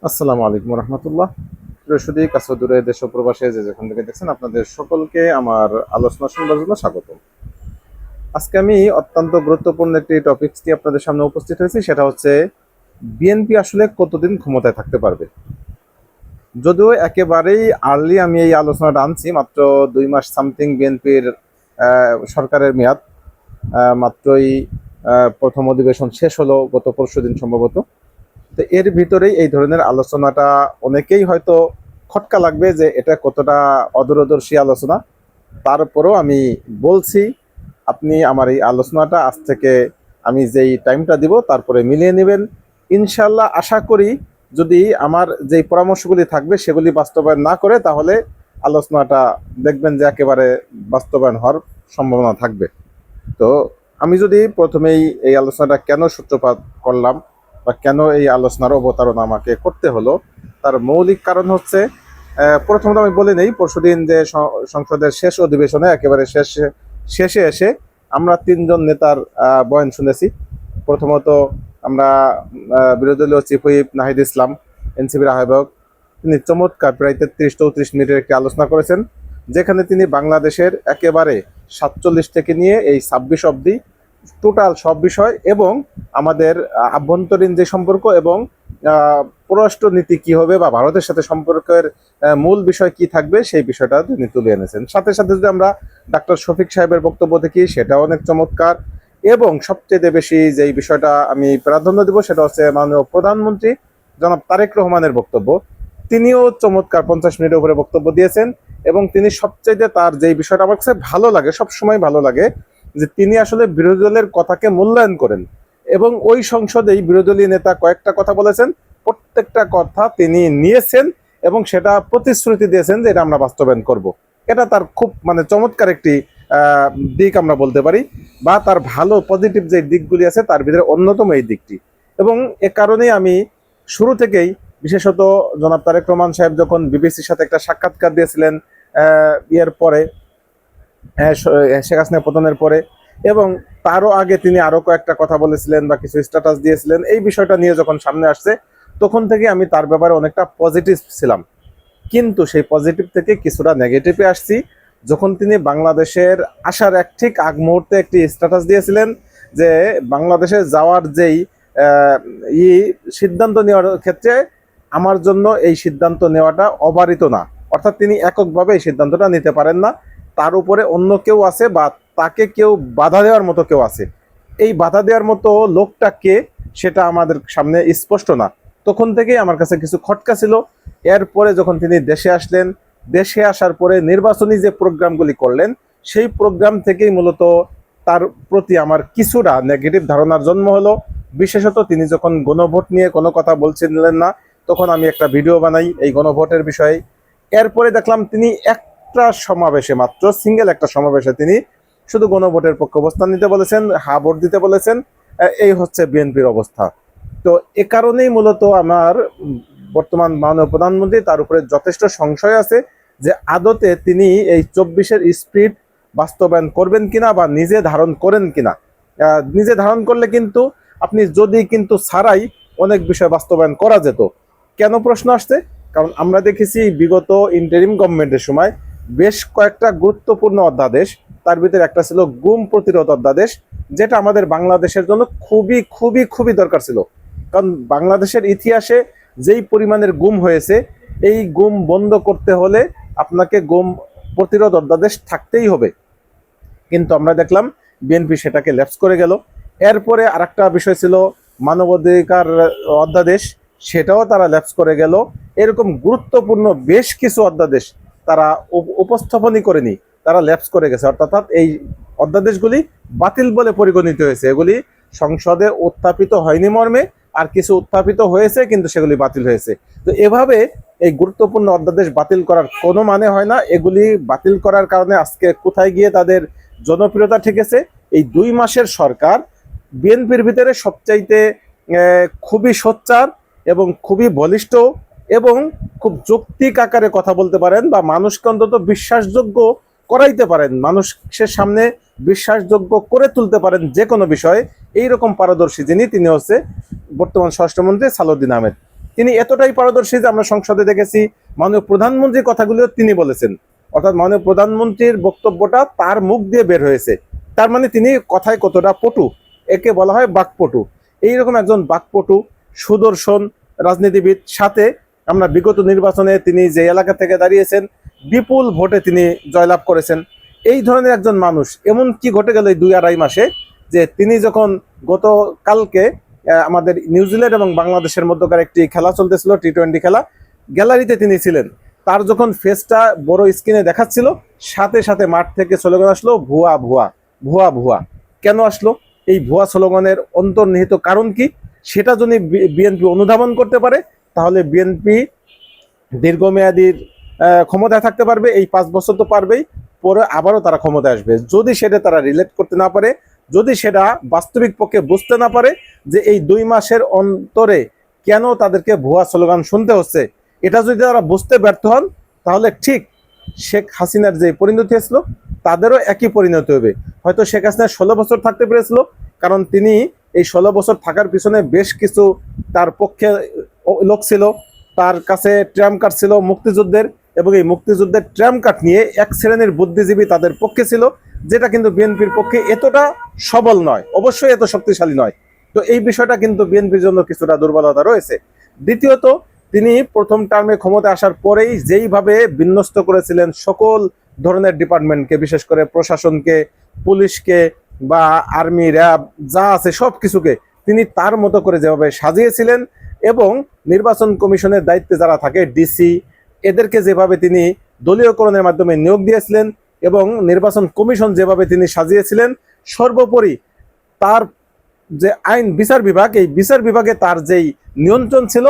আসসালামু আলাইকুম রহমতুল্লাহ। বৃহস্পতি কাছে দূরে দেশ ও প্রবাসে যে যেখান থেকে দেখছেন আপনাদের সকলকে আমার আলোচনা শুনবার জন্য স্বাগত। আজকে আমি অত্যন্ত গুরুত্বপূর্ণ একটি টপিকস নিয়ে আপনাদের সামনে উপস্থিত হয়েছি, সেটা হচ্ছে বিএনপি আসলে কতদিন ক্ষমতায় থাকতে পারবে। যদিও একেবারেই আর্লি আমি এই আলোচনাটা আনছি, মাত্র 2 মাস সামথিং বিএনপির সরকারের মেয়াদ, মাত্রই প্রথম অধিবেশন শেষ হলো গত পরশুদিন সম্ভবত। তো এর ভিতরেই এই ধরনের আলোচনাটা অনেকেই হয়তো খটকা লাগবে যে এটা কতটা অদূরদর্শী আলোচনা। তারপরেও আমি বলছি, আপনি আমার এই আলোচনাটা আজ থেকে আমি যেই টাইমটা দিব তারপরে মিলিয়ে নেবেন। ইনশাল্লাহ আশা করি যদি আমার যেই পরামর্শগুলি থাকবে সেগুলি বাস্তবায়ন না করে, তাহলে আলোচনাটা দেখবেন যে একেবারে বাস্তবায়ন হওয়ার সম্ভাবনা থাকবে। তো আমি যদি প্রথমেই এই আলোচনাটা কেন সূত্রপাত করলাম বা কেন এই আলোচনার অবতারণা আমাকে করতে হলো, তার মৌলিক কারণ হচ্ছে, প্রথমত আমি বলে নেই, পরশুদিন যে সংসদের শেষ অধিবেশনে একেবারে শেষে এসে আমরা তিনজন নেতার বয়ান শুনেছি। প্রথমত আমরা বিরোধী দলীয় চিফ হুইপ নাহিদ ইসলাম, এনসিপির আহ্বায়ক, তিনি চমৎকার প্রায় 33-34 মিনিটের একটি আলোচনা করেছেন, যেখানে তিনি বাংলাদেশের একেবারে 47 থেকে নিয়ে এই 26 অবধি টোটাল সব বিষয় এবং আমাদের আভ্যন্তরীণ যে সম্পর্ক এবং পররাষ্ট্র নীতি কি হবে বা ভারতের সাথে সম্পর্কের মূল বিষয় কি থাকবে সেই বিষয়টা তিনি তুলে এনেছেন। সাথে সাথে যদি আমরা ডাক্তার শফিক সাহেবের বক্তব্য দেখি, সেটা অনেক চমৎকার। এবং সবচেয়ে বেশি যেই বিষয়টা আমি প্রাধান্য দেব সেটা হচ্ছে মাননীয় প্রধানমন্ত্রী জনাব তারেক রহমানের বক্তব্য। তিনিও চমৎকার 50 মিনিটের উপরে বক্তব্য দিয়েছেন। এবং তিনি সবচেয়ে তার যেই বিষয়টা আমার কাছে ভালো লাগে, সবসময় ভালো লাগে, যে তিনি আসলে বিরোধী দলের কথাকে মূল্যায়ন করেন। এবং ওই সংসদেই বিরোধী দলীয় নেতা কয়েকটা কথা বলেছেন, প্রত্যেকটা কথা তিনি নিয়েছেন এবং সেটা প্রতিশ্রুতি দিয়েছেন যে এটা আমরা বাস্তবায়ন করব। এটা তার খুব চমৎকার একটি দিক আমরা বলতে পারি, বা তার ভালো পজিটিভ যে দিকগুলি আছে তার ভিতরে অন্যতম এই দিকটি। এবং এ কারণেই আমি শুরু থেকেই, বিশেষত জনাব তারেক রহমান সাহেব যখন বিবিসির সাথে একটা সাক্ষাৎকার দিয়েছিলেন ইয়ের পরে, শেখ হাসিনা পতনের পরে, এবং তারও আগে তিনি আরো কয়েকটা কথা বলেছিলেন বা কিছু স্ট্যাটাস দিয়েছিলেন, এই বিষয়টা নিয়ে যখন সামনে আসছে তখন থেকে আমি তার ব্যাপারে অনেকটা পজিটিভ ছিলাম। কিন্তু সেই পজিটিভ থেকে কিছুটা নেগেটিভে আসছি যখন তিনি বাংলাদেশের আসার ঠিক আগ মুহূর্তে একটি স্ট্যাটাস দিয়েছিলেন যে বাংলাদেশে যাওয়ার যেই ই সিদ্ধান্ত নেওয়ার ক্ষেত্রে আমার জন্য এই সিদ্ধান্ত নেওয়াটা অবারিত না, অর্থাৎ তিনি এককভাবে এই সিদ্ধান্তটা নিতে পারেন না, তার উপরে অন্য কেউ আছে বা তাকে কেউ বাধা দেওয়ার মতো কেউ আছে। এই বাধা দেওয়ার মতো লোকটা কে সেটা আমাদের সামনে স্পষ্ট না। তখন থেকেই আমার কাছে কিছু খটকা ছিল। এরপরে যখন তিনি দেশে আসলেন, দেশে আসার পরে নির্বাচনী যে প্রোগ্রামগুলি করলেন, সেই প্রোগ্রাম থেকেই মূলত তার প্রতি আমার কিছুটা নেগেটিভ ধারণার জন্ম হলো। বিশেষত তিনি যখন গণভোট নিয়ে কোনো কথা বলছিলেন না, তখন আমি একটা ভিডিও বানাই এই গণভোটের বিষয়ে। এরপরে দেখলাম তিনি একটা সমাবেশে, মাত্র সিঙ্গেল একটা সমাবেশে তিনি শুধু গণভোটের পক্ষে অবস্থান নিতে বলেছেন, হা ভোট দিতে বলেছেন। এই হচ্ছে বিএনপির অবস্থা। তো এ কারণেই মূলত আমার বর্তমান মাননীয় প্রধানমন্ত্রী, তার উপরে যথেষ্ট সংশয় আছে যে আদতে তিনি এই 24-এর স্পিরিট বাস্তবায়ন করবেন কিনা বা নিজে ধারণ করেন কিনা। নিজে ধারণ করলে কিন্তু আপনি যদি কিন্তু ছাড়াই অনেক বিষয় বাস্তবায়ন করা যেত। কেন প্রশ্ন আসছে? কারণ আমরা দেখেছি বিগত ইন্টারিম গভর্নমেন্টের সময় বেশ কয়েকটা গুরুত্বপূর্ণ অধ্যাদেশ, তার ভিতরে একটা ছিল গুম প্রতিরোধ অধ্যাদেশ, যেটা আমাদের বাংলাদেশের জন্য খুবই খুবই খুবই দরকার ছিল। কারণ বাংলাদেশের ইতিহাসে যেই পরিমাণের গুম হয়েছে, এই গুম বন্ধ করতে হলে আপনাকে গুম প্রতিরোধ অধ্যাদেশ থাকতেই হবে। কিন্তু আমরা দেখলাম বিএনপি সেটাকে ল্যাপস করে গেল। এরপরে আরেকটা বিষয় ছিল মানবাধিকার অধ্যাদেশ, সেটাও তারা ল্যাপস করে গেল। এরকম গুরুত্বপূর্ণ বেশ কিছু অধ্যাদেশ তারা উপস্থাপনই করেনি, তারা ল্যাপস করে গেছে। অর্থাৎ এই অধ্যাদেশগুলি বাতিল বলে পরিগণিত হয়েছে, এগুলি সংসদে উত্থাপিত হয়নি মর্মে, আর কিছু উত্থাপিত হয়েছে কিন্তু সেগুলি বাতিল হয়েছে। তো এভাবে এই গুরুত্বপূর্ণ অধ্যাদেশ বাতিল করার কোনো মানে হয় না। এগুলি বাতিল করার কারণে আজকে কোথায় গিয়ে তাদের জনপ্রিয়তা ঠেকেছে। এই 2 মাসের সরকার বিএনপির ভিতরে সবচাইতে খুবই সোচ্চার এবং খুবই বলিষ্ঠ এবং খুব যৌক্তিক আকারে কথা বলতে পারেন, বা মানুষকে অন্তত বিশ্বাসযোগ্য করাইতে পারেন, মানুষের সামনে বিশ্বাসযোগ্য করে তুলতে পারেন যে কোনো বিষয়ে। এইরকম পারদর্শী যিনি, তিনি হচ্ছে বর্তমান স্বরাষ্ট্রমন্ত্রী সালাউদ্দিন আহমেদ। তিনি এতটাই পারদর্শী যে আমরা সংসদে দেখেছি মাননীয় প্রধানমন্ত্রীর কথাগুলো তিনি বলেছেন, অর্থাৎ মাননীয় প্রধানমন্ত্রীর বক্তব্যটা তার মুখ দিয়ে বের হয়েছে। তার মানে তিনি কথায় কতটা পটু, একে বলা হয় বাকপটু। এইরকম একজন বাকপটু সুদর্শন রাজনীতিবিদ, সাথে আমরা বিগত নির্বাচনে তিনি যে এলাকা থেকে দাঁড়িয়েছেন বিপুল ভোটে তিনি জয়লাভ করেছেন। এই ধরনের একজন মানুষ, এমন কি ঘটে গেল এই 2-2.5 মাসে যে তিনি যখন গতকালকে আমাদের নিউজিল্যান্ড এবং বাংলাদেশের মধ্যকার একটি খেলা চলতেছিল, টি-20 খেলা, গ্যালারিতে তিনি ছিলেন। তার যখন ফেসটা বড় স্ক্রিনে দেখাচ্ছিল, সাথে সাথে মাঠ থেকে স্লোগান আসলো ভুয়া ভুয়া ভুয়া ভুয়া। কেন আসলো? এই ভুয়া স্লোগানের অন্তর্নিহিত কারণ কি, সেটা যদি বিএনপি অনুধাবন করতে পারে তাহলে বিএনপি দীর্ঘমেয়াদীর ক্ষমতায় থাকতে পারবে। এই 5 বছর তো পারবেই, পরে আবারও তারা ক্ষমতায় আসবে। যদি সেটা তারা রিলেট করতে না পারে, যদি সেটা বাস্তবিক পক্ষে বুঝতে না পারে যে এই 2 মাসের অন্তরে কেন তাদেরকে ভুয়া স্লোগান শুনতে হচ্ছে, এটা যদি তারা বুঝতে ব্যর্থ হন তাহলে ঠিক শেখ হাসিনার যে পরিণতি হয়েছিল তাদেরও একই পরিণতি হবে। হয়তো শেখ হাসিনা 16 বছর থাকতে পেরেছিল, কারণ তিনি এই 16 বছর থাকার পিছনে বেশ কিছু তার পক্ষে লোক ছিল, তার কাছে ট্রাম্প কার্ড ছিল মুক্তিযুদ্ধের, এবং এই মুক্তিযুদ্ধের ট্রাম্প কার্ড নিয়ে এক শ্রেণীর বুদ্ধিজীবী তাদের পক্ষে ছিল, যেটা কিন্তু বিএনপির পক্ষে এতটা সবল নয়, অবশ্যই এত শক্তিশালী নয়। তো এই বিষয়টা কিন্তু বিএনপির জন্য কিছুটা দুর্বলতা রয়েছে। দ্বিতীয়ত, তিনি প্রথম টার্মে ক্ষমতা আসার পরেই যেইভাবে বিন্যস্ত করেছিলেন সকল ধরনের ডিপার্টমেন্টকে, বিশেষ করে প্রশাসনকে, পুলিশকে বা আর্মি, র্যাব যা আছে সব কিছুকে তিনি তার মতো করে যেভাবে সাজিয়েছিলেন, এবং নির্বাচন কমিশনের দায়িত্বে যারা থাকে ডিসি, এদেরকে যেভাবে তিনি দলীয়করণের মাধ্যমে নিয়োগ দিয়েছিলেন, এবং নির্বাচন কমিশন যেভাবে তিনি সাজিয়েছিলেন, সর্বোপরি তার যে আইন বিচার বিভাগ, এই বিচার বিভাগে তার যেই নিয়ন্ত্রণ ছিল,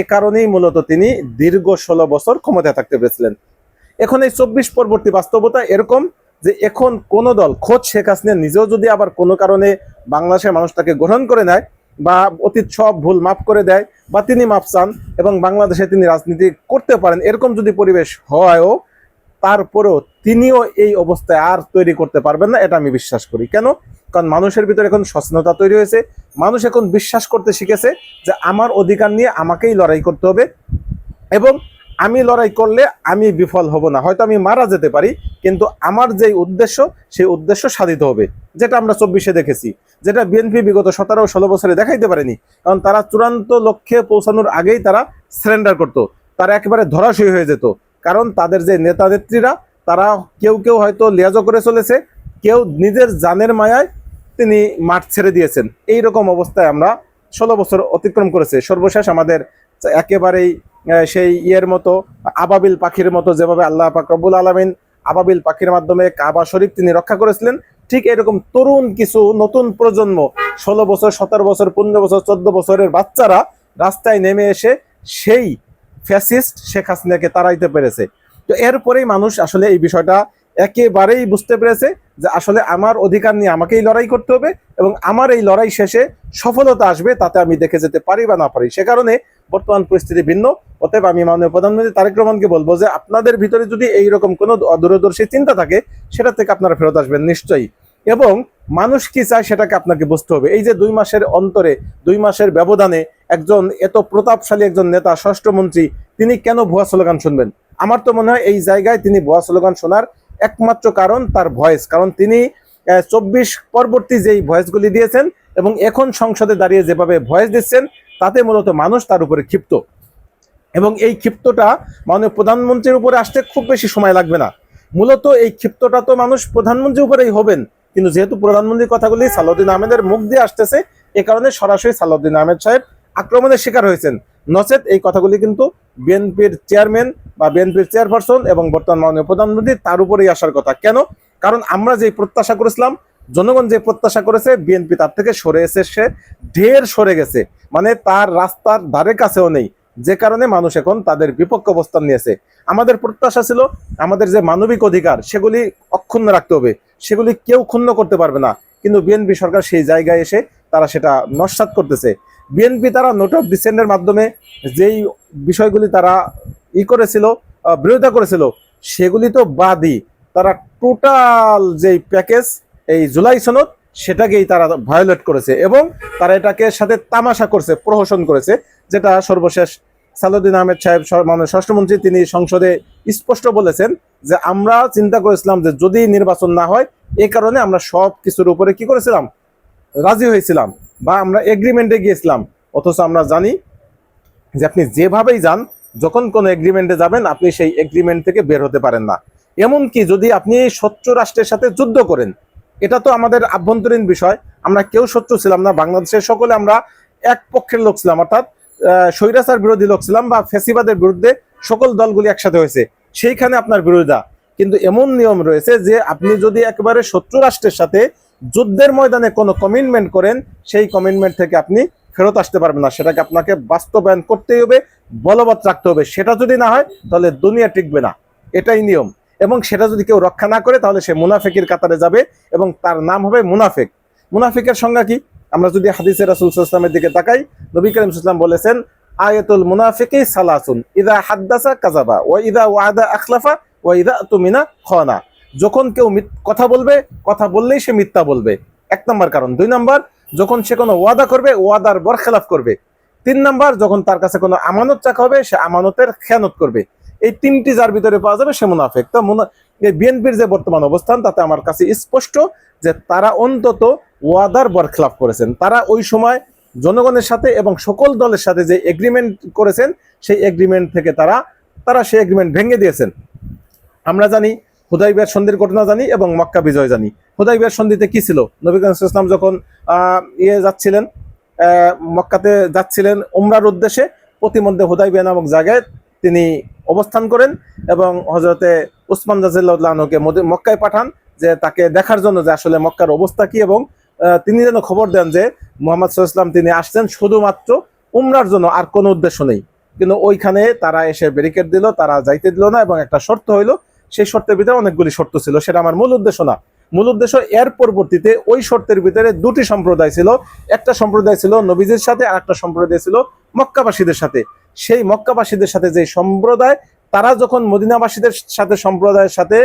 এ কারণেই মূলত তিনি দীর্ঘ 16 বছর ক্ষমতায় থাকতে পেরেছিলেন। এখন এই 24 পরবর্তী বাস্তবতা এরকম যে এখন কোন দল, খোদ শেখ হাসিনা নিজেও যদি আবার কোনো কারণে বাংলাদেশের মানুষটাকে গ্রহণ করে নেয়, বা অতীত সব ভুল মাফ করে দেয়, বা তিনি মাফ চান এবং বাংলাদেশে তিনি রাজনীতি করতে পারেন, এরকম যদি পরিবেশ হয়ও, তারপরেও তিনিও এই অবস্থায় আর তৈরি করতে পারবেন না, এটা আমি বিশ্বাস করি। কেন? কারণ মানুষের ভিতরে এখন সচেতনতা তৈরি হয়েছে, মানুষ এখন বিশ্বাস করতে শিখেছে যে আমার অধিকার নিয়ে আমাকেই লড়াই করতে হবে, এবং আমি লড়াই করলে আমি বিফল হব না। হয়তো আমি মারা যেতে পারি, কিন্তু আমার যেই উদ্দেশ্য, সেই উদ্দেশ্য সাধিত হবে, যেটা আমরা 24-এ দেখেছি, যেটা বিএনপি বিগত 17-16 বছরে দেখাইতে পারেনি। কারণ তারা চূড়ান্ত লক্ষ্যে পৌঁছানোর আগেই তারা সারেন্ডার করতো, তারা একেবারে ধরাশয়ী হয়ে যেত। কারণ তাদের যে নেতা নেত্রীরা, তারা কেউ কেউ হয়তো লিয়াজো করে চলেছে, কেউ নিজের জানের মায়ায় তিনি মাঠ ছেড়ে দিয়েছেন। এইরকম অবস্থায় আমরা 16 বছর অতিক্রম করেছে। সর্বশেষ আমাদের একেবারেই সেই ইয়ের মতো, আবাবিল পাখির মতো, যেভাবে আল্লাহ পাক রব্বুল আলামিন আবাবিল পাখির মাধ্যমে কাবা শরীফ তিনি রক্ষা করেছিলেন, ঠিক এরকম তরুণ কিছু নতুন প্রজন্ম, 16 বছর, 17 বছর, 15 বছর, 14 বছরের বাচ্চারা রাস্তায় নেমে এসে সেই ফ্যাসিস্ট শেখ হাসিনাকে তাড়াইতে পেরেছে। তো এরপরেই মানুষ আসলে এই বিষয়টা একেবারেই বুঝতে পেরেছে যে আসলে আমার অধিকার নিয়ে আমাকেই লড়াই করতে হবে, এবং আমার এই লড়াই শেষে সফলতা আসবে, তাতে আমি দেখে যেতে পারি বা না পারি। সে কারণে বর্তমান পরিস্থিতি ভিন্ন। অতএব আমি মাননীয় প্রধানমন্ত্রী তারেক রহমানকে বলবো যে আপনাদের ভিতরে যদি এইরকম কোনো দূরদর্শী চিন্তা থাকে, সেটা থেকে আপনারা ফেরত আসবেন নিশ্চয়ই, এবং মানুষ কি চায় সেটাকে আপনাকে বুঝতে হবে। এই যে 2 মাসের অন্তরে, 2 মাসের ব্যবধানে একজন এত প্রতাপশালী একজন নেতা, স্বরাষ্ট্রমন্ত্রী, তিনি কেন ভুয়া স্লোগান শুনবেন? আমার তো মনে হয় এই জায়গায় তিনি ভুয়া স্লোগান শোনার একমাত্র কারণ তার ভয়েস। কারণ তিনি 24 পরবর্তী যেই ভয়েসগুলি দিয়েছেন এবং এখন সংসদে দাঁড়িয়ে যেভাবে ভয়েস দিচ্ছেন, তাতে মূলত মানুষ তার উপরে ক্ষিপ্ত, এবং এই ক্ষিপ্তটা মাননীয় প্রধানমন্ত্রীর উপরে আসতে খুব বেশি সময় লাগবে না। মূলত এই ক্ষিপ্তটা তো মানুষ প্রধানমন্ত্রীর উপরেই হবেন, কিন্তু যেহেতু প্রধানমন্ত্রীর কথাগুলি সালাউদ্দিন আহমেদের মুখ দিয়ে আসতেছে, এ কারণে সরাসরি সালাউদ্দিন আহমেদ সাহেব আক্রমণের শিকার হয়েছেন। নচেত এই কথাগুলি কিন্তু বিএনপির চেয়ারম্যান বা বিএনপির চেয়ারপারসন এবং বর্তমান মাননীয় প্রধানমন্ত্রী তার উপরেই আসার কথা। কেন? কারণ আমরা যে প্রত্যাশা করেছিলাম, জনগণ যে প্রত্যাশা করেছে, বিএনপি তার থেকে সরে এসেছে, ঢের সরে গেছে, মানে তার রাস্তার ধারে কাছেও নেই, যে কারণে মানুষ এখন তাদের বিপক্ষ অবস্থান নিয়েছে। আমাদের প্রত্যাশা ছিল আমাদের যে মানবিক অধিকার, সেগুলি অক্ষুণ্ণ রাখতে হবে, সেগুলি কেউ ক্ষুণ্ণ করতে পারবে না, কিন্তু বিএনপি সরকার সেই জায়গায় এসে তারা সেটা নস্যাৎ করতেছে। বিএনপি তারা নোট অফ ডিসেন্টের মাধ্যমে যেই বিষয়গুলি তারা করেছিল, বিরোধিতা করেছিল, সেগুলি তো বাদই, তারা টোটাল যেই প্যাকেজ, এই জুলাই সনদ, সেটাকেই তারা ভায়োলেট করেছে এবং তারা এটাকে সাথে তামাশা করছে, প্রহসন করেছে, যেটা সর্বশেষ সালাউদ্দিন আহমেদ সাহেব মানে স্বরাষ্ট্রমন্ত্রী তিনি সংসদে স্পষ্ট বলেছেন যে আমরা চিন্তা করেছিলাম যে যদি নির্বাচন না হয়, এই কারণে আমরা সব কিছুর উপরে কি করেছিলাম, রাজি হয়েছিলাম বা আমরা এগ্রিমেন্টে গিয়েছিলাম। অথচ আমরা জানি যে আপনি যেভাবেই যান, যখন কোনো এগ্রিমেন্টে যাবেন আপনি সেই এগ্রিমেন্ট থেকে বের হতে পারেন না। এমনকি যদি আপনি শত্রু রাষ্ট্রের সাথে যুদ্ধ করেন, এটা তো আমাদের আভ্যন্তরীণ বিষয়, আমরা কেউ শত্রু ছিলাম না, বাংলাদেশের সকলে আমরা এক পক্ষের লোক ছিলাম, অর্থাৎ স্বৈরাচার বিরোধী লোক ছিলাম বা ফ্যাসিবাদের বিরুদ্ধে সকল দলগুলি একসাথে হয়েছে, সেইখানে আপনার বিরোধিতা। কিন্তু এমন নিয়ম রয়েছে যে আপনি যদি একেবারে শত্রু রাষ্ট্রের সাথে যুদ্ধের ময়দানে কোনো কমিটমেন্ট করেন, সেই কমিটমেন্ট থেকে আপনি ফেরত আসতে পারবেন না, সেটাকে আপনাকে বাস্তবায়ন করতেই হবে, বলবৎ রাখতে হবে। সেটা যদি না হয় তাহলে দুনিয়া টিকবে না, এটাই নিয়ম। এবং সেটা যদি কেউ রক্ষা না করে তাহলে সে মুনাফিকের কাতারে যাবে এবং তার নাম হবে মুনাফিক। মুনাফিকের সংজ্ঞা কি? আমরা যদি হাদিসে রাসূল সাল্লাল্লাহু আলাইহি ওয়াসাল্লামের দিকে তাকাই, নবী করিম সাল্লাল্লাহু আলাইহি ওয়াসাল্লাম বলেছেন, আয়াতুল মুনাফিকি সালাসুন, ইযা হাদ্দাসা কাযাবা ওয়া ইযা ওয়াদা আখলাফা ওয়া ইযা তুমিনা খানা। যখন কেউ কথা বলবে, কথা বললেই সে মিথ্যা বলবে, এক নম্বর কারণ। দুই নম্বর, যখন সে কোনো ওয়াদা করবে, ওয়াদার বরখেলাফ করবে। তিন নম্বর, যখন তার কাছে কোনো আমানত চাকা হবে, সে আমানতের খেয়ানত করবে। এই তিনটি যার ভিতরে পাওয়া যাবে সে মুনাফিক। তো বিএনপির যে বর্তমান অবস্থান তাতে আমার কাছে স্পষ্ট যে তারা অন্তত ওয়াদার বরখেলাফ করেছেন। তারা ওই সময় জনগণের সাথে এবং সকল দলের সাথে যে এগ্রিমেন্ট করেছেন, সেই এগ্রিমেন্ট থেকে তারা সেই এগ্রিমেন্ট ভেঙে দিয়েছেন। আমরা জানি হুদাইবিয়ার সন্ধির ঘটনা জানি এবং মক্কা বিজয় জানি। হুদাইবিয়ার সন্ধিতে কি ছিল? নবী করিম সাল্লাল্লাহু আলাইহি ওয়াসাল্লাম যখন যাচ্ছিলেন, মক্কাতে যাচ্ছিলেন উমরার উদ্দেশ্যে, প্রতিমধ্যে হুদাইবিয়া নামক জায়গায় তিনি অবস্থান করেন এবং হযরতে উসমান রাদিয়াল্লাহু আনহুকে মক্কায় পাঠান যে তাকে দেখার জন্য যে আসলে মক্কার অবস্থা কি, এবং তিনি যেন খবর দেন যে মুহাম্মদ সাল্লাল্লাহু আলাইহি ওয়াসাল্লাম তিনি আসছেন শুধুমাত্র উমরার জন্য, আর কোনো উদ্দেশ্য নেই। কিন্তু ওইখানে তারা এসে ব্যারিকেড দিল, তারা যাইতে দিল না, এবং একটা শর্ত হইলো, সেই শর্তের ভিতরে অনেকগুলি শর্ত ছিল, সেটা আমার মূল উদ্দেশ্য না। মূল উদ্দেশ্য এর পরবর্তীতে ওই শর্তের ভিতরে দুটি সম্প্রদায় ছিল, একটা সম্প্রদায় ছিল নবীজির সাথে আর একটা সম্প্রদায় ছিল মক্কাবাসীদের সাথে। সেই মক্কাবাসীদের সাথে যে সম্প্রদায়, তারা যখন মদিনাবাসীদের সাথে সম্প্রদায়ের সাথে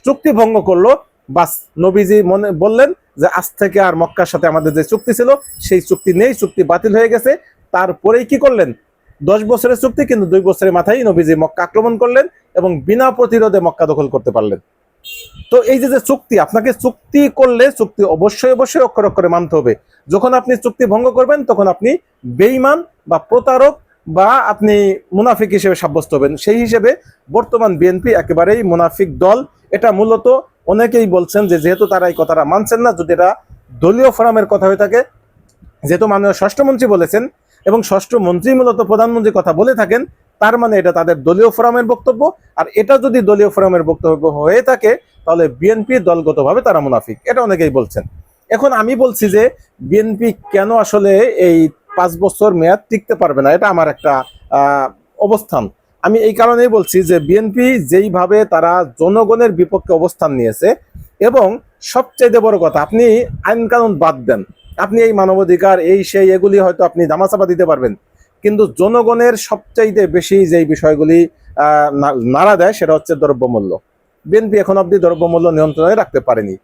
চুক্তি ভঙ্গ করলো, বাস নবীজি মনে বললেন যে আজ থেকে আর মক্কার সাথে আমাদের যে চুক্তি ছিল সেই চুক্তি নেই, চুক্তি বাতিল হয়ে গেছে। তারপরেই কি করলেন? 10 বছরের চুক্তি, কিন্তু 2 বছরের মাথায় নবীজি মক্কা আক্রমণ করলেন এবং বিনা প্রতিরোধে মক্কা দখল করতে পারলেন। তো এই যে চুক্তি, আপনাকে চুক্তি করলে চুক্তি অবশ্যই অবশ্যই অক্ষরে অক্ষরে মানতে হবে। যখন আপনি চুক্তি ভঙ্গ করবেন তখন আপনি বেঈমান বা প্রতারক বা আপনি মুনাফিক হিসেবে সাব্যস্ত হবেন। সেই হিসেবে বর্তমান বিএনপি একেবারেই মুনাফিক দল। এটা মূলত অনেকেই বলছেন যে যেহেতু তারা এই কথাটা মানছেন না, যদি এটা দলীয় ফোরামের কথা হয়ে থাকে, যেহেতু মাননীয় স্বরাষ্ট্রমন্ত্রী বলেছেন এবং স্বরাষ্ট্রমন্ত্রী মূলত প্রধানমন্ত্রীর কথা বলে থাকেন, তার মানে এটা তাদের দলীয় ফোরামের বক্তব্য। আর এটা যদি দলীয় ফোরামের বক্তব্য হয়ে থাকে তাহলে বিএনপি দলগতভাবে তারা মুনাফিক, এটা অনেকেই বলছেন। এখন আমি বলছি যে বিএনপি কেন আসলে এই 5 বছর মেয়াদ টিকতে পারবে না, এটা আমার একটা অবস্থান। আমি এই কারণেই বলছি যে বিএনপি যেইভাবে তারা জনগণের বিপক্ষে অবস্থান নিয়েছে, এবং সবচাইতে বড় কথা, আপনি আইন কানুন বাদ দেন, আপনি এই মানবাধিকার এই সেই এগুলি হয়তো আপনি ধামাচাপা দিতে পারবেন, কিন্তু জনগণের সবচাইতে বেশি যেই বিষয়গুলি নাড়া দেয় সেটা হচ্ছে দ্রব্যমূল্য। বিএনপি এখন অবধি দ্রব্যমূল্য নিয়ন্ত্রণে রাখতে পারেনি।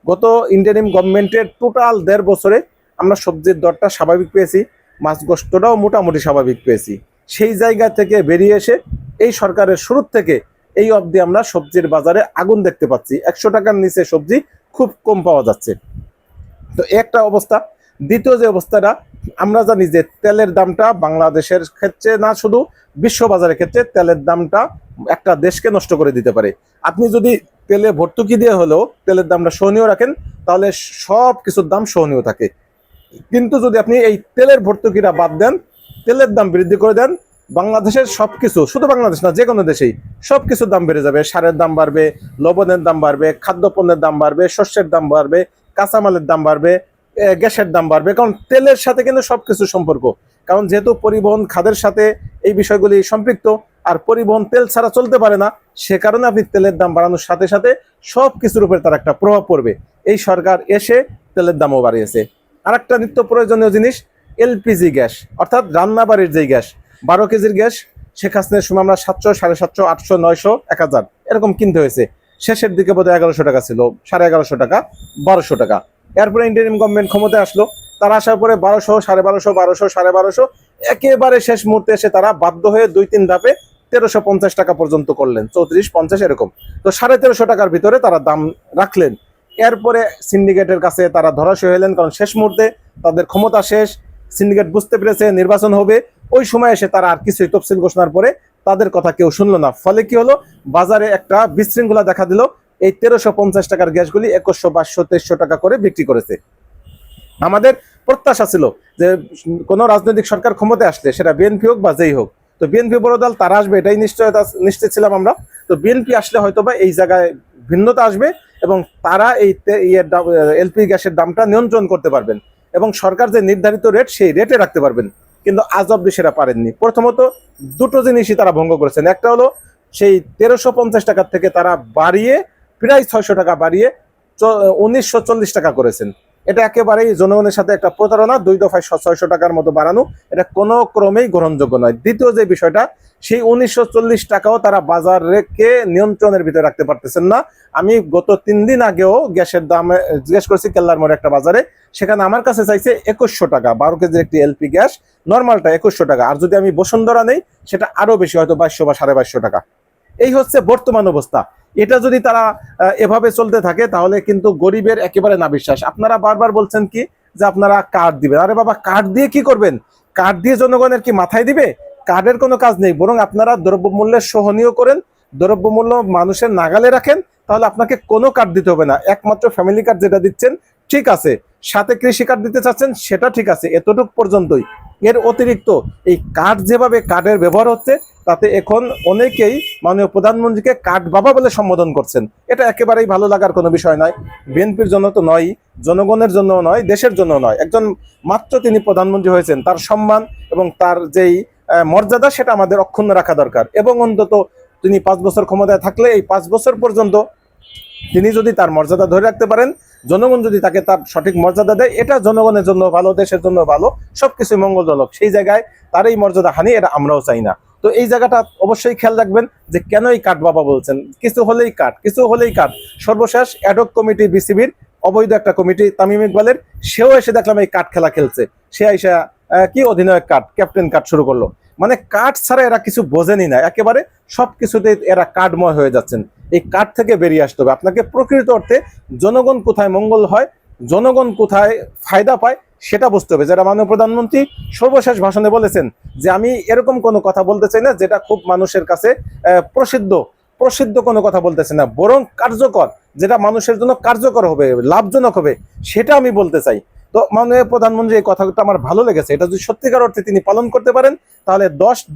গত ইন্টারিম গভর্নমেন্টের টোটাল 1.5 বছরে আমরা সবজির দরটা স্বাভাবিক পেয়েছি, মাছ গোশতটাও মোটামুটি স্বাভাবিক পেয়েছি। সেই জায়গা থেকে বেরিয়ে এসে এই সরকারের শুরুর থেকে এই অবধি আমরা সবজির বাজারে আগুন দেখতে পাচ্ছি। 100 টাকার নিচে সবজি খুব কম পাওয়া যাচ্ছে। তো একটা অবস্থা। দ্বিতীয় যে অবস্থাটা, আমরা জানি যে তেলের দামটা বাংলাদেশের ক্ষেত্রে না, শুধু বিশ্ববাজারের ক্ষেত্রে তেলের দামটা একটা দেশকে নষ্ট করে দিতে পারে। আপনি যদি তেলে ভর্তুকি দিয়ে হলেও তেলের দামটা সহনীয় রাখেন তাহলে সব কিছুর দাম সহনীয় থাকে। কিন্তু যদি আপনি এই তেলের ভর্তুকিটা বাদ দেন, তেলের দাম বৃদ্ধি করে দেন, বাংলাদেশের সবকিছু, শুধু বাংলাদেশ না যে কোনো দেশেই সবকিছুর দাম বেড়ে যাবে। সারের দাম বাড়বে, লবণের দাম বাড়বে, খাদ্যপণ্যের দাম বাড়বে, শস্যের দাম বাড়বে, কাঁচামালের দাম বাড়বে, গ্যাসের দাম বাড়বে। কারণ তেলের সাথে কিন্তু সবকিছু সম্পর্ক, কারণ যেহেতু পরিবহন খাতের সাথে এই বিষয়গুলি সম্পৃক্ত, আর পরিবহন তেল ছাড়া চলতে পারে না, সে কারণে আপনি তেলের দাম বাড়ানোর সাথে সাথে সব কিছুর উপরে তার একটা প্রভাব পড়বে। এই সরকার এসে তেলের দামও বাড়িয়েছে। আর একটা নিত্য প্রয়োজনীয় জিনিস এলপিজি গ্যাস, অর্থাৎ রান্নাবাড়ির যেই গ্যাস, 12 কেজির গ্যাস শেখ হাসিনার সময় আমরা 700, 750, 800, 900, 1000 এরকম কিনতে হয়েছে। শেষের দিকে বোধহয় 1100 টাকা ছিল, 1150 টাকা, 1200 টাকা। এরপরে ইন্টারিম গভর্নমেন্ট ক্ষমতায় আসলো, তারা আসার পরে 1200, 1250, 1200, 1250, একেবারে শেষ মুহূর্তে এসে তারা বাধ্য হয়ে 2-3 ধাপে 1350 টাকা পর্যন্ত করলেন, 34-50 এরকম। তো 1350 টাকার ভিতরে তারা দাম রাখলেন। এরপরে সিন্ডিকেটের কাছে তারা ধরাশয় হলেন, কারণ শেষ মুহূর্তে তাদের ক্ষমতা শেষ, সিন্ডিকেট বুঝতে পেরেছে নির্বাচন হবে, ওই সময় এসে তারা আর কিছুই তফসিল ঘোষণার পরে তাদের কথা কেউ শুনলো না। ফলে কি হলো, বাজারে একটা বিশৃঙ্খলা দেখা দিল। এই 1350 টাকার গ্যাসগুলি 2100, 2200, 2300 টাকা করে বিক্রি করেছে। আমাদের প্রত্যাশা ছিল যে কোনো রাজনৈতিক সরকার ক্ষমতায় আসলে, সেটা বিএনপি হোক বা যেই হোক, তো বিএনপি বড় দল, তারা আসবে এটাই নিশ্চিত ছিলাম আমরা। তো বিএনপি আসলে হয়তোবা এই জায়গায় ভিন্নতা আসবে এবং তারা এই এলপি গ্যাসের দামটা নিয়ন্ত্রণ করতে পারবেন এবং সরকার যে নির্ধারিত রেট সেই রেটে রাখতে পারবেন। কিন্তু আজ অব্দি সেটা পারেননি। প্রথমত দুটো জিনিসই তারা ভঙ্গ করেছেন। একটা হলো সেই 1350 টাকার থেকে তারা বাড়িয়ে প্রায় 600 টাকা বাড়িয়ে 1940 টাকা করেছেন। এটা একেবারেই জনগণের সাথে একটা প্রতারণা। 2 দফায় 600 টাকার মতো বাড়ানো, এটা কোনো ক্রমেই গ্রহণযোগ্য নয়। দ্বিতীয় যে বিষয়টা, সেই 1940 টাকাও তারা বাজার রেখে নিয়ন্ত্রণের ভিতরে রাখতে পারতেছেন না। আমি গত 3 দিন আগেও গ্যাসের দাম জিজ্ঞেস করেছি কেল্লার মোড়ে একটা বাজারে, সেখানে আমার কাছে চাইছে 2100 টাকা, 12 কেজির একটি এলপি গ্যাস নর্মালটা 2100 টাকা। আর যদি আমি বসুন্ধরা নেই সেটা আরো বেশি, হয়তো 2200 বা 2250 টাকা। এই হচ্ছে বর্তমান অবস্থা। এটা যদি তারা এভাবে চলতে থাকে তাহলে কিন্তু গরিবের একেবারে না বিশ্বাস। আপনারা বারবার বলছেন কি যে আপনারা কার্ড দিবেন। আরে বাবা, কার্ড দিয়ে কি করবেন? কার্ড দিয়ে জনগণের কি মাথায় দিবে? কার্ডের কোনো কাজ নেই, বরং আপনারা দ্রব্যমূল্যের সহনীয় করেন, দ্রব্যমূল্য মানুষের নাগালে রাখেন, তাহলে আপনাকে কোনো কার্ড দিতে হবে না। একমাত্র ফ্যামিলি কার্ড যেটা দিচ্ছেন ঠিক আছে, সাথে কৃষি কার্ড দিতে চাচ্ছেন সেটা ঠিক আছে, এতটুকু পর্যন্তই। এর অতিরিক্ত এই কার্ড, যেভাবে কার্ডের ব্যবহার হচ্ছে, তাতে এখন অনেকেই মাননীয় প্রধানমন্ত্রীকে কার্ড বাবা বলে সম্বোধন করছেন। এটা একেবারেই ভালো লাগার কোনো বিষয় নয়। বিএনপির জন্য তো নয়, জনগণের জন্য নয়, দেশের জন্য নয়। একজন মাত্র তিনি প্রধানমন্ত্রী হয়েছেন, তার সম্মান এবং তার যেই মর্যাদা সেটা আমাদের অক্ষুণ্ণ রাখা দরকার। এবং অন্তত তিনি 5 বছর ক্ষমতায় থাকলে এই 5 বছর পর্যন্ত তিনি যদি তার মর্যাদা ধরে রাখতে পারেন, জনগণ যদি তাকে তার সঠিক মর্যাদা দেয়, এটা জনগণের জন্য ভালো, দেশের জন্য ভালো, সবকিছু মঙ্গলজনক। সেই জায়গায় তার এই মর্যাদা হানি, এটা আমরাও চাই না। তো এই জায়গাটা অবশ্যই খেয়াল রাখবেন যে কেন এই কাট বাবা বলছেন। কিছু হলেই কাট, কিছু হলেই কাট। সর্বশেষ অ্যাডহক কমিটি, বিসিবির অবৈধ একটা কমিটি, তামিম ইকবালের, সেও এসে দেখলাম এই কাট খেলা খেলছে। সে আইসা কি অধিনায়ক কাট, ক্যাপ্টেন কাট শুরু করলো। মানে কাট ছাড়া এরা কিছু বোঝেনি না, একেবারে সবকিছুতে এরা কার্ডময় হয়ে যাচ্ছেন। এই কার্ড থেকে বেরিয়ে আসতে হবে আপনাকে। প্রকৃত অর্থে জনগণ কোথায় মঙ্গল হয়, জনগণ কোথায় ফায়দা পায় সেটা বুঝতে হবে। যারা মাননীয় প্রধানমন্ত্রী সর্বশেষ ভাষণে বলেছেন যে আমি এরকম কোনো কথা বলতে চাই না যেটা খুব মানুষের কাছে প্রসিদ্ধ কোনো কথা বলতেছে না, বরং কার্যকর, যেটা মানুষের জন্য কার্যকর হবে, লাভজনক হবে, সেটা আমি বলতে চাই। তো মাননীয় প্রধানমন্ত্রী এই কথাটা আমার ভালো লেগেছে। এটা যদি সত্যিকার অর্থে তিনি পালন করতে পারেন তাহলে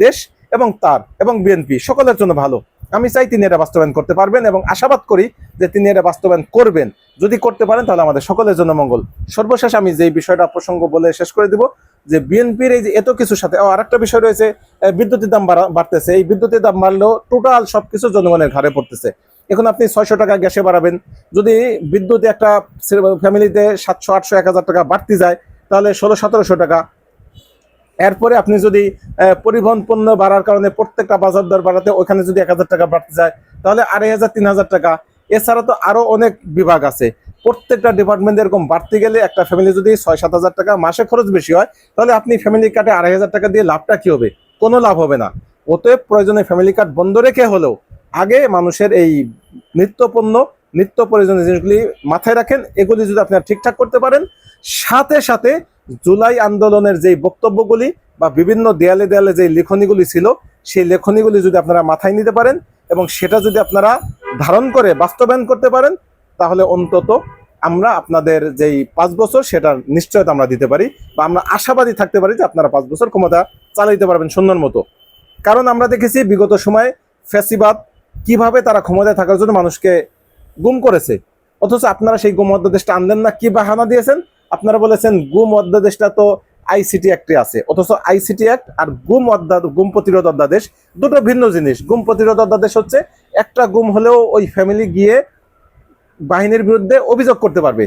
দেশ এবং তার এবং বিএনপি সকলের জন্য ভালো। আমি চাই তিনি এটা বাস্তবায়ন করতে পারবেন এবং আশাবাদ করি যে তিনি এটা বাস্তবায়ন করবেন। যদি করতে পারেন তাহলে আমাদের সকলের জন্য মঙ্গল। সর্বশেষ আমি যে বিষয়টা প্রসঙ্গ বলে শেষ করে দিব যে বিএনপির এই যে এত কিছুর সাথে আরেকটা বিষয় রয়েছে, বিদ্যুতের দাম বাড়তেছে। এই বিদ্যুতের দাম বাড়লেও টোটাল সবকিছু জনগণের ঘাড়ে পড়তেছে। এখন আপনি 600 টাকা গ্যাসে বাড়াবেন, যদি বিদ্যুতে একটা ফ্যামিলিতে 700, 800, 1000 টাকা বাড়তি যায় তাহলে 1600-1700 টাকা। এরপরে আপনি যদি পরিবহন পণ্য বাড়ার কারণে প্রত্যেকটা বাজার দর বাড়াতে ওখানে যদি 1000 টাকা বাড়তে যায় তাহলে 2500-3000 টাকা। এছাড়া তো আরো অনেক বিভাগ আছে, প্রত্যেকটা ডিপার্টমেন্ট এরকম বাড়তে গেলে একটা ফ্যামিলি যদি 6-7 হাজার টাকা মাসে খরচ বেশি হয় তাহলে আপনি ফ্যামিলি কার্ডে 2500 টাকা দিয়ে লাভটা কি হবে? কোনো লাভ হবে না। অতএব প্রয়োজনে ফ্যামিলি কার্ড বন্ধ রেখে হলেও আগে মানুষের এই নিত্য প্রয়োজনীয় জিনিসগুলি মাথায় রাখেন। এগুলি যদি আপনারা ঠিকঠাক করতে পারেন, সাথে সাথে জুলাই আন্দোলনের যেই বক্তব্যগুলি বা বিভিন্ন দেয়ালে দেয়ালে যে লেখনীগুলি ছিল সেই লেখনীগুলি যদি আপনারা মাথায় নিতে পারেন এবং সেটা যদি আপনারা ধারণ করে বাস্তবায়ন করতে পারেন তাহলে অন্তত আমরা আপনাদের যেই 5 বছর সেটা নিশ্চয়তা আমরা দিতে পারি বা আমরা আশাবাদী থাকতে পারি যে আপনারা 5 বছর ক্ষমতা চালাইতে পারবেন সুন্দর মতো। কারণ আমরা দেখেছি বিগত সময়ে ফ্যাসিবাদ কিভাবে তারা ক্ষমতায় থাকার জন্য মানুষকে গুম করেছে, অথচ আপনারা সেই গুম অধ্যাদেশটা আনলেন না। কি বাহানা দিয়েছেন? আপনারা বলেছেন গুম অধ্যাদেশটা তো আইসিটি অ্যাক্টে আছে, অথচ আইসিটি অ্যাক্ট আর গুম প্রতিরোধ অধ্যাদেশ দুটো ভিন্ন জিনিস। গুম প্রতিরোধ অধ্যাদেশ হচ্ছে একটা গুম হলেও ওই ফ্যামিলি গিয়ে বাহিনীর বিরুদ্ধে অভিযোগ করতে পারবে,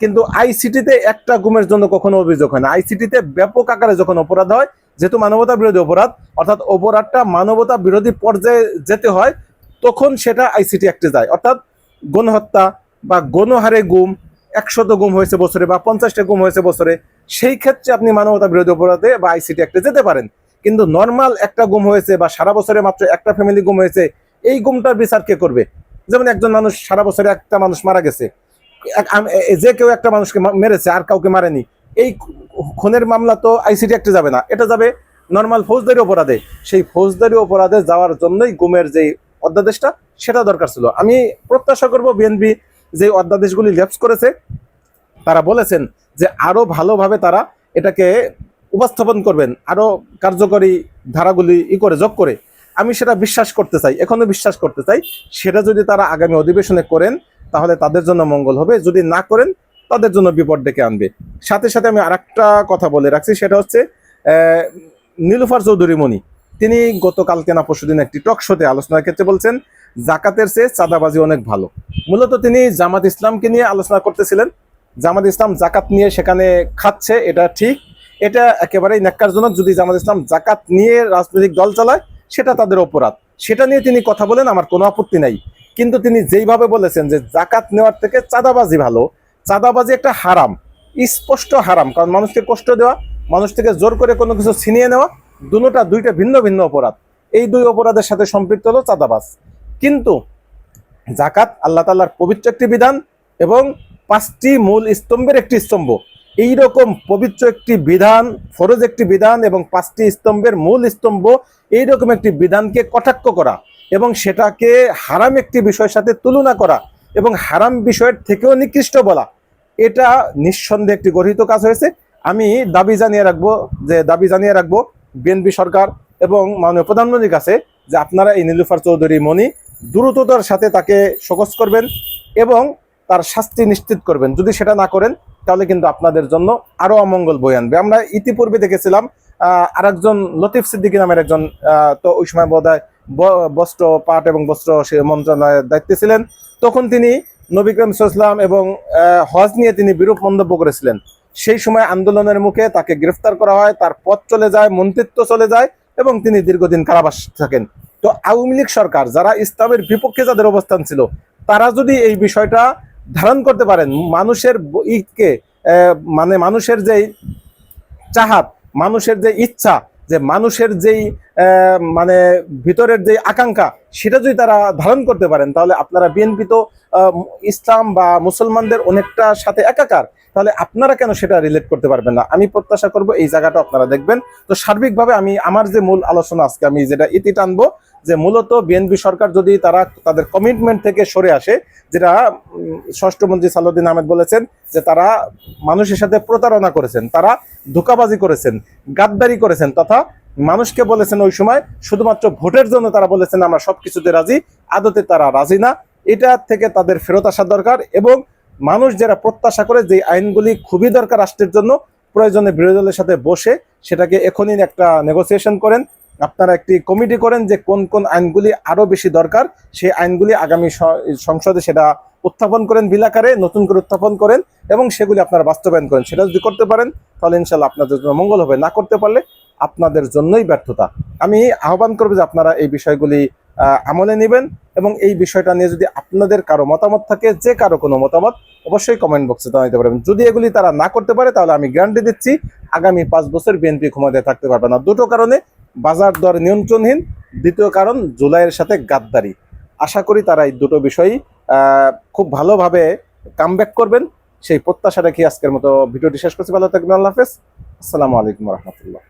কিন্তু আইসিটিতে একটা গুমের জন্য কখনো অভিযোগ হয় না। আইসিটিতে ব্যাপক আকারে যখন অপরাধ হয়, যেহেতু মানবতা বিরোধী অপরাধ, অর্থাৎ অপরাধটা মানবতা বিরোধী পর্যায়ে যেতে হয়, তখন সেটা আইসিটি অ্যাক্টে যায়। অর্থাৎ গণহত্যা বা গণহারে গুম, 100 গুম হয়েছে বছরে বা 50টা গুম হয়েছে বছরে, সেই ক্ষেত্রে আপনি মানবতা বিরোধী অপরাধে বা আইসিটি অ্যাক্টে যেতে পারেন। কিন্তু নর্মাল একটা গুম হয়েছে বা সারা বছরে মাত্র একটা ফ্যামিলি গুম হয়েছে, এই গুমটার বিচার কে করবে? যেমন একজন মানুষ সারা বছরে একটা মানুষ মারা গেছে, যে কেউ একটা মানুষকে মেরেছে আর কাউকে মারেনি, এই খুনের মামলা তো আইসিটি অ্যাক্টে যাবে না, এটা যাবে নর্মাল ফৌজদারি অপরাধে। সেই ফৌজদারি অপরাধে যাওয়ার জন্যই গুমের যে অধ্যাদেশটা সেটা দরকার ছিল। আমি প্রত্যাশা করব বিএনপি যে অধ্যাদেশগুলি ল্যাপস করেছে, তারা বলেছেন যে আরো ভালোভাবে তারা এটাকে উপস্থাপন করবেন, আরো কার্যকরী ধারাগুলি করে যোগ করে। আমি সেটা বিশ্বাস করতে চাই, এখনো বিশ্বাস করতে চাই। সেটা যদি তারা আগামী অধিবেশনে করেন তাহলে তাদের জন্য মঙ্গল হবে, যদি না করেন তাদের জন্য বিপদ ডেকে আনবে। সাথে সাথে আমি আরেকটা কথা বলে রাখছি, সেটা হচ্ছে নীলুফার চৌধুরী মনি, তিনি গতকালকে না পরশুদিন একটি টক শোতে আলোচনার ক্ষেত্রে বলছেন জাকাতের চেয়ে চাঁদাবাজি অনেক ভালো। মূলত তিনি জামাত ইসলামকে নিয়ে আলোচনা করতেছিলেন। জামাত ইসলাম জাকাত নিয়ে সেখানে খাচ্ছে, এটা ঠিক, এটা একেবারেই ন্যাক্কারজনক। যদি জামাত ইসলাম জাকাত নিয়ে রাজনৈতিক দল চালায় সেটা তাদের অপরাধ, সেটা নিয়ে তিনি কথা বলেন, আমার কোনো আপত্তি নাই। কিন্তু তিনি যেইভাবে বলেছেন যে জাকাত নেওয়ার থেকে চাঁদাবাজি ভালো, চাঁদাবাজি একটা হারাম, স্পষ্ট হারাম। কারণ মানুষকে কষ্ট দেওয়া, মানুষ থেকে জোর করে কোনো কিছু ছিনিয়ে নেওয়া, দুইটা ভিন্ন ভিন্ন অপরাধ। এই দুই অপরাধের সাথে সম্পৃক্ত হলো চাঁদাবাজ। কিন্তু জাকাত আল্লাহ তাআলার পবিত্র একটি বিধান এবং 5টি মূল স্তম্ভের একটি স্তম্ভ। এইরকম পবিত্র একটি বিধান, ফরজ একটি বিধান এবং 5টি স্তম্ভের মূল স্তম্ভ, এইরকম একটি বিধানকে কটাক্ষ করা এবং সেটাকে হারাম একটি বিষয়ের সাথে তুলনা করা এবং হারাম বিষয়ের থেকেও নিকৃষ্ট বলা, এটা নিঃসন্দেহে একটি গর্হিত কাজ হয়েছে। আমি দাবি জানিয়ে রাখবো বিএনপি সরকার এবং মাননীয় প্রধানমন্ত্রীর কাছে যে আপনারা এই নীলুফার চৌধুরী মনি দ্রুততার সাথে তাকে শোকজ করবেন এবং তার শাস্তি নিশ্চিত করবেন। যদি সেটা না করেন তাহলে কিন্তু আপনাদের জন্য আরো অমঙ্গল বয়ে আনবে। আমরা ইতিপূর্বে দেখেছিলাম আরেকজন লতিফ সিদ্দিকী নামের একজন, তো ওই সময় বোধহয় বস্ত্র পাট এবং বস্ত্র মন্ত্রণালয়ের দায়িত্বে ছিলেন, তখন তিনি নবী করিম সাল্লাল্লাহু আলাইহি ওয়াসাল্লাম এবং হজ নিয়ে তিনি বিরূপ মন্তব্য করেছিলেন। সেই সময় আন্দোলনের মুখে তাকে গ্রেফতার করা হয়, তার পদ চলে যায়, মন্ত্রিত্ব চলে যায় এবং তিনি দীর্ঘদিন কারাবাস থাকেন। তো আওয়ামী লীগ সরকার, যারা ইসলামের বিপক্ষে যাদের অবস্থান ছিল, তারা যদি এই বিষয়টা ধারণ করতে পারেন, মানুষের ঈদকে মানে মানুষের যেই চাহাত, মানুষের যে ইচ্ছা, যে মানুষের যেই মানে ভিতরের যে আকাঙ্ক্ষা, সেটা যদি তারা ধারণ করতে পারেন, তাহলে আপনারা বিএনপি তো ইসলাম বা মুসলমানদের অনেকটা সাথে একাকার, তাহলে আপনারা কেন সেটা রিলেট করতে পারবেন না? আমি প্রত্যাশা করব এই জায়গাটা আপনারা দেখবেন। তো সার্বিকভাবে আমি আমার যে মূল আলোচনা আজকে আমি যেটা ইতি টানবো, যে মূলত বিএনপি সরকার যদি তারা তাদের কমিটমেন্ট থেকে সরে আসে, যেটা স্বরাষ্ট্রমন্ত্রী সালাউদ্দিন আহমেদ বলেছেন যে তারা মানুষের সাথে প্রতারণা করেছেন, তারা ধোঁকাবাজি করেছেন, গাদ্দারি করেছেন, তথা মানুষকে বলেছেন ওই সময় শুধুমাত্র ভোটের জন্য তারা বলেছেন আমরা সবকিছুতে রাজি, আদতে তারা রাজি না। এটা থেকে তাদের ফেরত আসা দরকার এবং মানুষ যারা প্রত্যাশা করে যে আইনগুলি খুবই দরকার রাষ্ট্রের জন্য, প্রয়োজনে বিরোধী দলের সাথে বসে সেটাকে এখনই একটা নেগোসিয়েশন করেন, আপনারা একটি কমিটি করেন যে কোন কোন আইনগুলি আরো বেশি দরকার, সেই আইনগুলি আগামী সংসদে সেটা উত্থাপন করেন, বিল আকারে নতুন করে উত্থাপন করেন এবং সেগুলি আপনারা বাস্তবায়ন করেন। সেটা যদি করতে পারেন তাহলে ইনশাল্লাহ আপনাদের জন্য মঙ্গল হবে, না করতে পারলে আপনাদের জন্যই ব্যর্থতা। আমি আহ্বান করবো যে আপনারা এই বিষয়গুলি আমলে নেবেন এবং এই বিষয়টা নিয়ে যদি আপনাদের কারো মতামত থাকে, যে কারো কোনো মতামত, অবশ্যই কমেন্ট বক্সে জানাতে পারবেন। যদি এগুলি তারা না করতে পারে তাহলে আমি গ্যারান্টি দিচ্ছি আগামী 5 বছর বিএনপি ক্ষমতায় থাকতে পারবে না। দুটো কারণে: বাজার দর নিয়ন্ত্রণহীন, দ্বিতীয় কারণ জুলাইয়ের সাথে গাদ্দারি। আশা করি তারা এই দুটো বিষয়ই খুব ভালোভাবে কামব্যাক করবেন, সেই প্রত্যাশা রেখে আজকের মতো ভিডিওটি শেষ করছি। ভালো থাকবেন, আল্লাহ হাফেজ, আসসালামু আলাইকুম রহমতুল্লাহ।